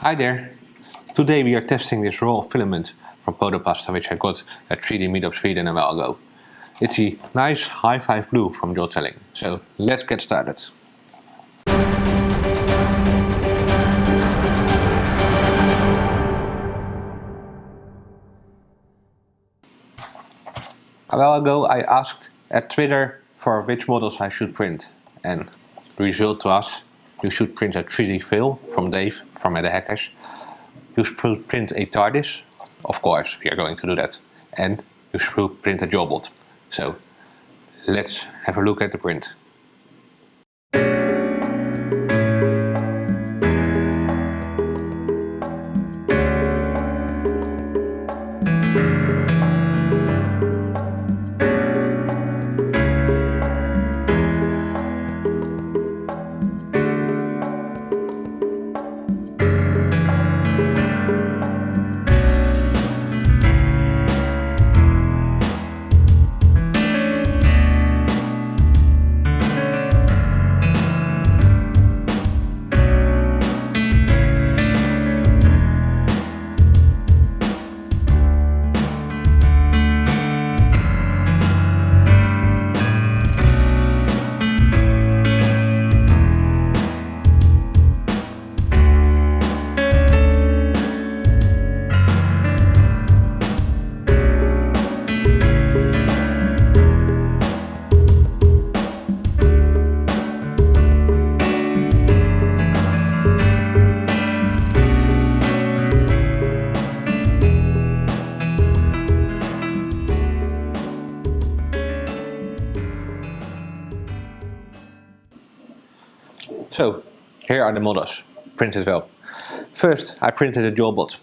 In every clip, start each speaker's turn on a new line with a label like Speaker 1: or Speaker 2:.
Speaker 1: Hi there! Today we are testing this raw filament from Proto-Pasta which I got at 3D Meetup Sweden a while ago. It's the nice high five blue from Joelbot. So let's get started. A while ago I asked at Twitter for which models I should print, and the result to us: you should print a 3DPhil from Dave from the Hackers. You should print a Tardis, of course we are going to do that, and you should print a Joelbot. So let's have a look at the print. So here are the models, printed well. First I printed a Joelbot.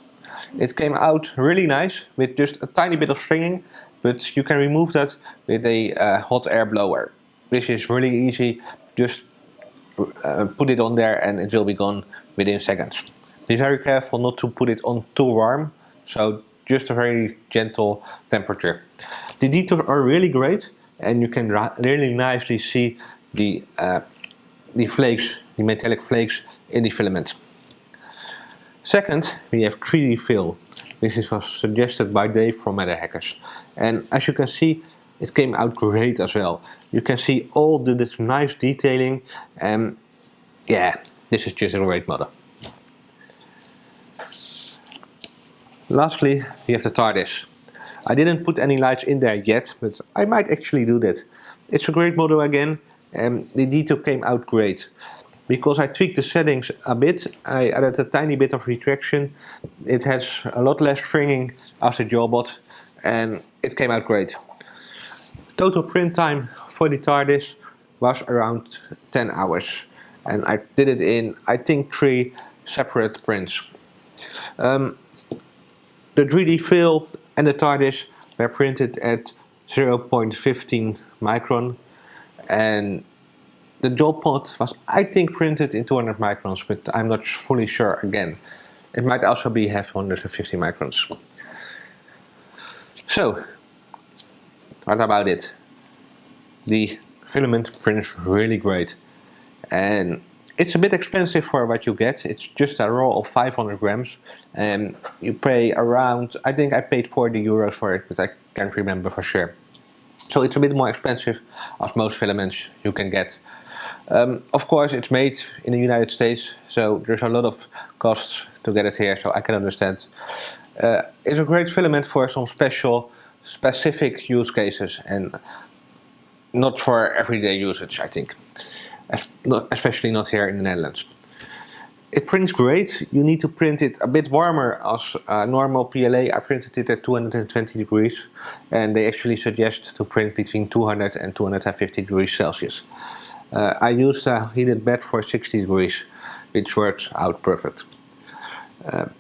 Speaker 1: It came out really nice with just a tiny bit of stringing, but you can remove that with a hot air blower. This is really easy, just put it on there and it will be gone within seconds. Be very careful not to put it on too warm, so just a very gentle temperature. The details are really great and you can really nicely see the flakes, the metallic flakes in the filament. Second, we have 3DPhil. This was suggested by Dave from the Hackers. And as you can see, it came out great as well. You can see all this nice detailing, and yeah, this is just a great model. Lastly, we have the Tardis. I didn't put any lights in there yet, but I might actually do that. It's a great model again, and the detail came out great. Because I tweaked the settings a bit, I added a tiny bit of retraction. It has a lot less stringing as the Joelbot, and it came out great. Total print time for the Tardis was around 10 hours, and I did it in, I think, 3 separate prints. The 3DPhil and the Tardis were printed at 0.15 micron, and the Joelbot was, I think, printed in 200 microns, but I'm not fully sure again. It might also be have 150 microns. So, what about it? The filament prints really great, and it's a bit expensive for what you get. It's just a roll of 500 grams, and you pay around, I think I paid 40 euros for it, but I can't remember for sure. So it's a bit more expensive as most filaments you can get. Of course, it's made in the United States, so there's a lot of costs to get it here, so I can understand. It's a great filament for some specific use cases and not for everyday usage, I think. Especially not here in the Netherlands. It prints great. You need to print it a bit warmer as normal PLA. I printed it at 220 degrees, and they actually suggest to print between 200 and 250 degrees Celsius. I used a heated bed for 60 degrees, which works out perfect.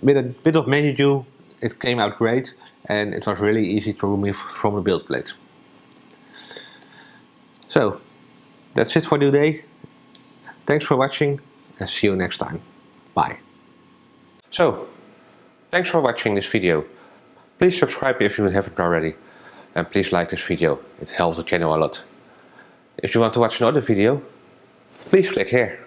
Speaker 1: With a bit of menu, it came out great, and it was really easy to remove from the build plate. So, that's it for today. Thanks for watching, and see you next time. Bye. So, thanks for watching this video. Please subscribe if you haven't already, and please like this video. It helps the channel a lot. If you want to watch another video, please click here.